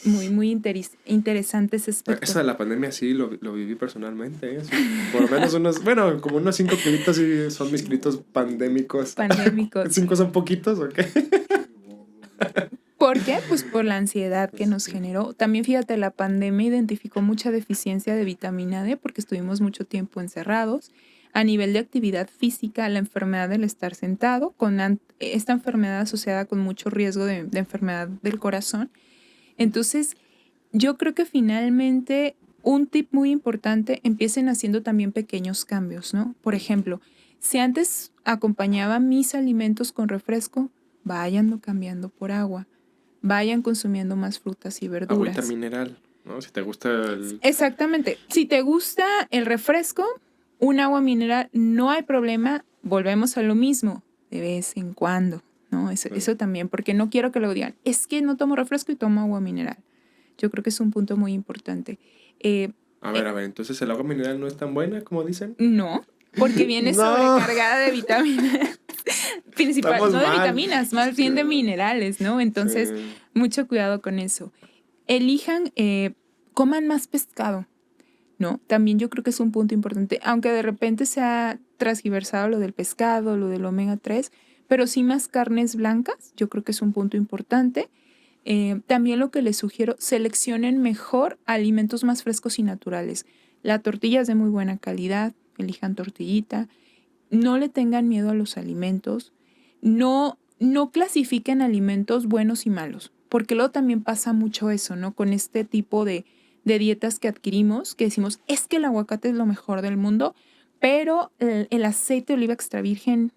Muy, muy interesante ese Eso aspecto. de la pandemia sí lo viví personalmente, ¿eh? Sí, por lo menos bueno, como unos 5 kilitos sí son mis kilitos pandémicos. Pandémicos. ¿5 son poquitos o qué? ¿Por qué? Pues por la ansiedad que nos generó. También fíjate, la pandemia identificó mucha deficiencia de vitamina D porque estuvimos mucho tiempo encerrados. A nivel de actividad física, la enfermedad del estar sentado, esta enfermedad asociada con mucho riesgo de enfermedad del corazón. Entonces, yo creo que finalmente un tip muy importante, empiecen haciendo también pequeños cambios, ¿no? Por ejemplo, si antes acompañaba mis alimentos con refresco, vayan cambiando por agua, vayan consumiendo más frutas y Agüita verduras. mineral, ¿no? Si te gusta el... Exactamente. Si te gusta el refresco, un agua mineral, no hay problema, volvemos a lo mismo, de vez en cuando, ¿no? Eso también, porque no quiero que lo digan, es que no tomo refresco y tomo agua mineral. Yo creo que es un punto muy importante. A ver, entonces el agua mineral no es tan buena como dicen. No, porque viene No. sobrecargada de vitaminas. Estamos No de mal. vitaminas, más bien de minerales, ¿no? Entonces, Sí. mucho cuidado con eso. Elijan, coman más pescado, ¿no? También yo creo que es un punto importante, aunque de repente se ha transgiversado lo del pescado, lo del omega 3, pero sí más carnes blancas, yo creo que es un punto importante. También lo que les sugiero, seleccionen mejor alimentos más frescos y naturales. La tortilla es de muy buena calidad, elijan tortillita. No le tengan miedo a los alimentos. No clasifiquen alimentos buenos y malos, porque luego también pasa mucho eso, ¿no? Con este tipo de dietas que adquirimos, que decimos, es que el aguacate es lo mejor del mundo, pero el aceite de oliva extra virgen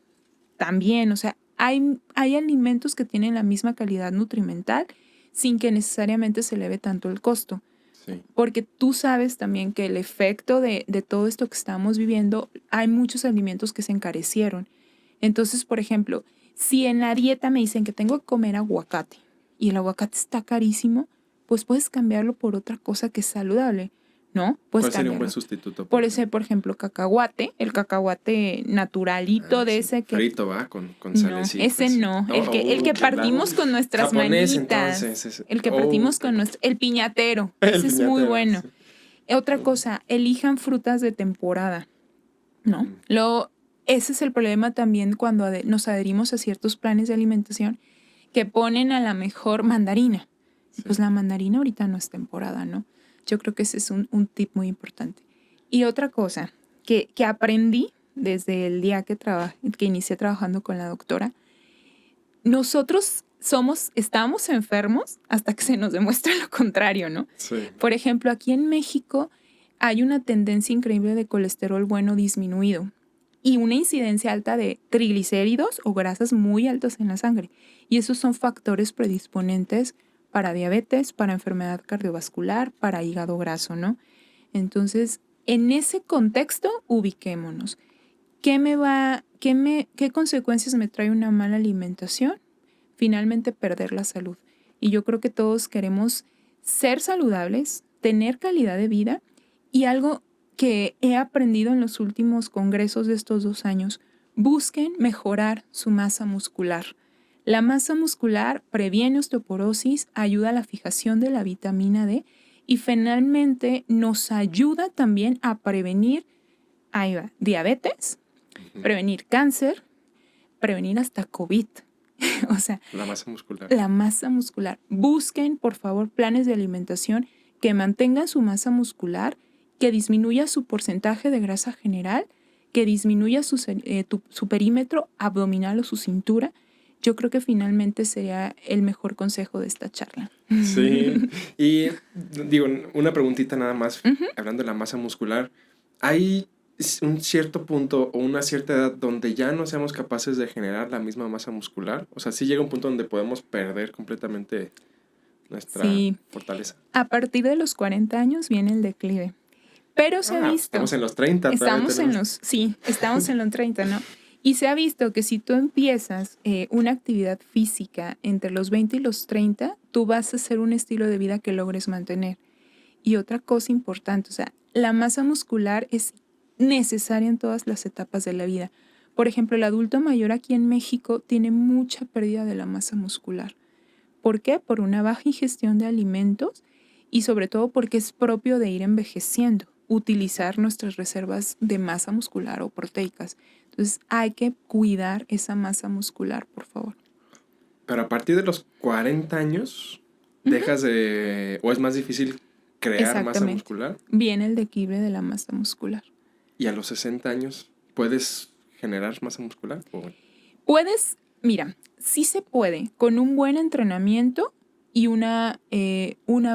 también, o sea, hay alimentos que tienen la misma calidad nutrimental sin que necesariamente se eleve tanto el costo. Sí. Porque tú sabes también que el efecto de todo esto que estamos viviendo, hay muchos alimentos que se encarecieron. Entonces, por ejemplo, si en la dieta me dicen que tengo que comer aguacate y el aguacate está carísimo, pues puedes cambiarlo por otra cosa que es saludable, ¿no? Puedes ¿Cuál sería un buen cambiarlo. sustituto? Por ejemplo, cacahuate, el cacahuate naturalito de sí. ese que... Frito, ¿va? Con No, salecita. ese no. El que partimos con nuestras japonés, manitas. entonces. El que partimos con nuestro... El piñatero. El Ese es muy piñatero, bueno. sí. Otra cosa, elijan frutas de temporada, ¿no? Ese es el problema también cuando nos adherimos a ciertos planes de alimentación que ponen a la mejor mandarina. Sí. Pues la mandarina ahorita no es temporada, ¿no? Yo creo que ese es un tip muy importante. Y otra cosa que aprendí desde el día que inicié trabajando con la doctora, nosotros estamos enfermos hasta que se nos demuestra lo contrario, ¿no? Sí. Por ejemplo, aquí en México hay una tendencia increíble de colesterol bueno disminuido y una incidencia alta de triglicéridos o grasas muy altas en la sangre. Y esos son factores predisponentes para diabetes, para enfermedad cardiovascular, para hígado graso, ¿no? Entonces, en ese contexto, ubiquémonos. ¿Qué consecuencias me trae una mala alimentación? Finalmente, perder la salud. Y yo creo que todos queremos ser saludables, tener calidad de vida, y algo que he aprendido en los últimos congresos de estos 2 años, busquen mejorar su masa muscular. La masa muscular previene osteoporosis, ayuda a la fijación de la vitamina D y finalmente nos ayuda también a prevenir diabetes, prevenir cáncer, prevenir hasta COVID. O sea, la masa muscular. La masa muscular. Busquen, por favor, planes de alimentación que mantengan su masa muscular, que disminuya su porcentaje de grasa general, que disminuya su perímetro abdominal o su cintura. Yo creo que finalmente sería el mejor consejo de esta charla. Sí. Y digo, una preguntita nada más, hablando de la masa muscular. ¿Hay un cierto punto o una cierta edad donde ya no seamos capaces de generar la misma masa muscular? O sea, sí llega un punto donde podemos perder completamente nuestra fortaleza. A partir de los 40 años viene el declive. Pero se ha visto... Estamos en los 30. Estamos en los 30, ¿no? Y se ha visto que si tú empiezas una actividad física entre los 20 y los 30, tú vas a hacer un estilo de vida que logres mantener. Y otra cosa importante, o sea, la masa muscular es necesaria en todas las etapas de la vida. Por ejemplo, el adulto mayor aquí en México tiene mucha pérdida de la masa muscular. ¿Por qué? Por una baja ingestión de alimentos y sobre todo porque es propio de ir envejeciendo, utilizar nuestras reservas de masa muscular o proteicas. Entonces hay que cuidar esa masa muscular, por favor. Pero a partir de los 40 años, dejas de... o es más difícil crear masa muscular. Viene el declive de la masa muscular. Y a los 60 años ¿puedes generar masa muscular? Mira, sí se puede con un buen entrenamiento y una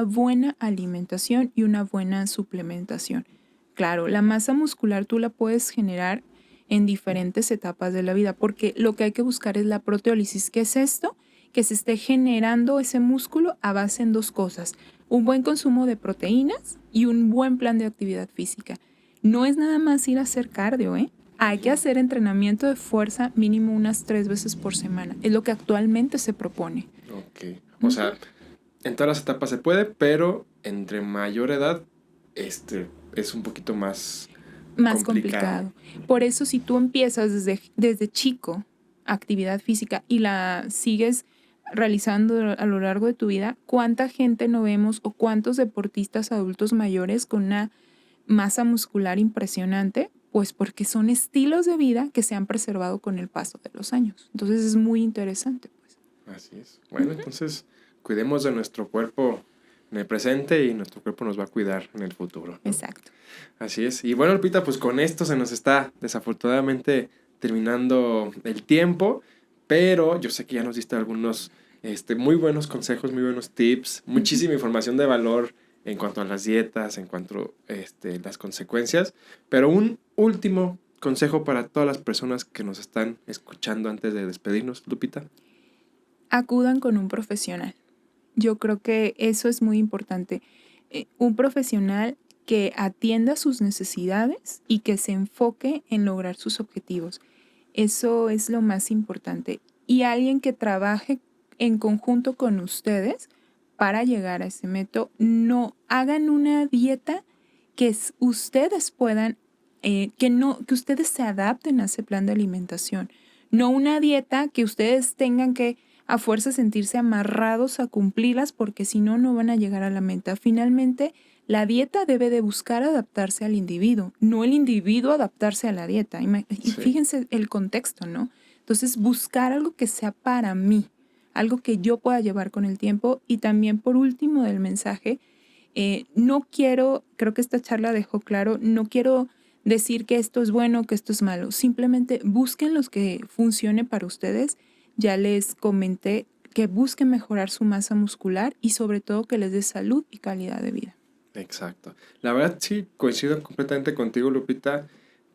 buena alimentación y una buena suplementación. Claro, la masa muscular tú la puedes generar en diferentes etapas de la vida, porque lo que hay que buscar es la proteólisis. ¿Qué es esto? Que se esté generando ese músculo a base en 2 cosas: un buen consumo de proteínas y un buen plan de actividad física. No es nada más ir a hacer cardio, ¿eh? Hay que hacer entrenamiento de fuerza mínimo unas 3 veces por semana. Es lo que actualmente se propone. Ok. O sea, en todas las etapas se puede, pero entre mayor edad, es un poquito más complicado. Por eso, si tú empiezas desde chico actividad física y la sigues realizando a lo largo de tu vida, ¿cuánta gente no vemos o cuántos deportistas adultos mayores con una masa muscular impresionante? Pues porque son estilos de vida que se han preservado con el paso de los años. Entonces es muy interesante, pues. Así es. Bueno, entonces cuidemos de nuestro cuerpo en el presente y nuestro cuerpo nos va a cuidar en el futuro, ¿no? Exacto. Así es. Y bueno, Lupita, pues con esto se nos está desafortunadamente terminando el tiempo, pero yo sé que ya nos diste algunos muy buenos consejos, muy buenos tips, muchísima información de valor en cuanto a las dietas, en cuanto a las consecuencias, pero un último consejo para todas las personas que nos están escuchando antes de despedirnos, Lupita. Acudan con un profesional. Yo creo que eso es muy importante. Un profesional que atienda sus necesidades y que se enfoque en lograr sus objetivos. Eso es lo más importante. Y alguien que trabaje en conjunto con ustedes para llegar a ese método. No hagan una dieta que ustedes puedan, que ustedes se adapten a ese plan de alimentación. No una dieta que ustedes tengan que a fuerza sentirse amarrados a cumplirlas, porque si no, no van a llegar a la meta. Finalmente, la dieta debe de buscar adaptarse al individuo, no el individuo adaptarse a la dieta. Y fíjense el contexto, ¿no? Entonces, buscar algo que sea para mí, algo que yo pueda llevar con el tiempo. Y también, por último, del mensaje, creo que esta charla dejó claro, no quiero decir que esto es bueno, que esto es malo. Simplemente busquen los que funcione para ustedes. Ya les comenté que busquen mejorar su masa muscular y sobre todo que les dé salud y calidad de vida. Exacto. La verdad sí coincido completamente contigo, Lupita.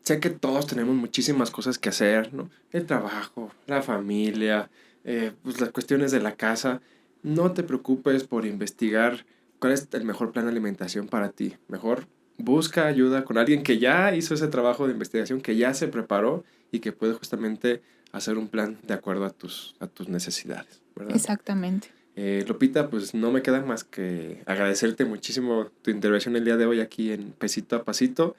Sé que todos tenemos muchísimas cosas que hacer, ¿no? El trabajo, la familia, pues las cuestiones de la casa. No te preocupes por investigar cuál es el mejor plan de alimentación para ti. Mejor busca ayuda con alguien que ya hizo ese trabajo de investigación, que ya se preparó y que puede justamente hacer un plan de acuerdo a tus necesidades, ¿verdad? Exactamente. Lupita, pues no me queda más que agradecerte muchísimo tu intervención el día de hoy aquí en Pesito a Pasito.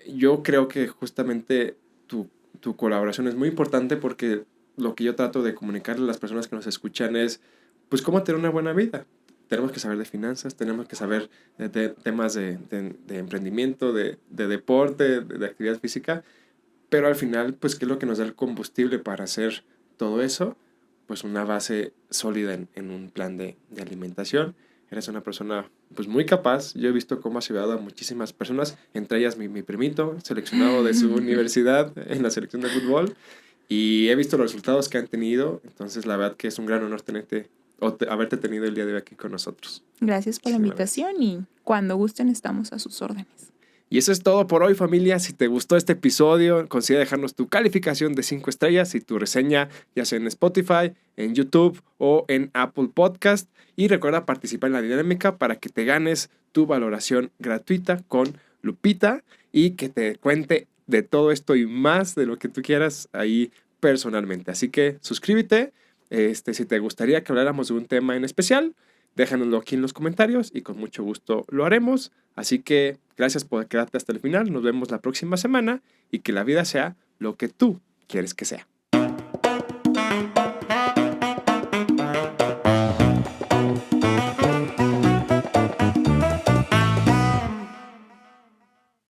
Yo creo que justamente tu colaboración es muy importante porque lo que yo trato de comunicarle a las personas que nos escuchan es pues cómo tener una buena vida. Tenemos que saber de finanzas, tenemos que saber de temas de emprendimiento, de deporte, de actividad física, pero al final, pues, ¿qué es lo que nos da el combustible para hacer todo eso? Pues una base sólida en un plan de alimentación. Eres una persona pues muy capaz. Yo he visto cómo has ayudado a muchísimas personas, entre ellas mi primito, seleccionado de su universidad en la selección de fútbol, y he visto los resultados que han tenido. Entonces la verdad que es un gran honor haberte tenido el día de hoy aquí con nosotros. Gracias por la invitación y cuando gusten estamos a sus órdenes. Y eso es todo por hoy, familia. Si te gustó este episodio, considera dejarnos tu calificación de 5 estrellas y tu reseña, ya sea en Spotify, en YouTube o en Apple Podcast. Y recuerda participar en la dinámica para que te ganes tu valoración gratuita con Lupita y que te cuente de todo esto y más de lo que tú quieras ahí personalmente. Así que suscríbete. Si te gustaría que habláramos de un tema en especial, déjanoslo aquí en los comentarios y con mucho gusto lo haremos. Así que gracias por quedarte hasta el final. Nos vemos la próxima semana y que la vida sea lo que tú quieres que sea.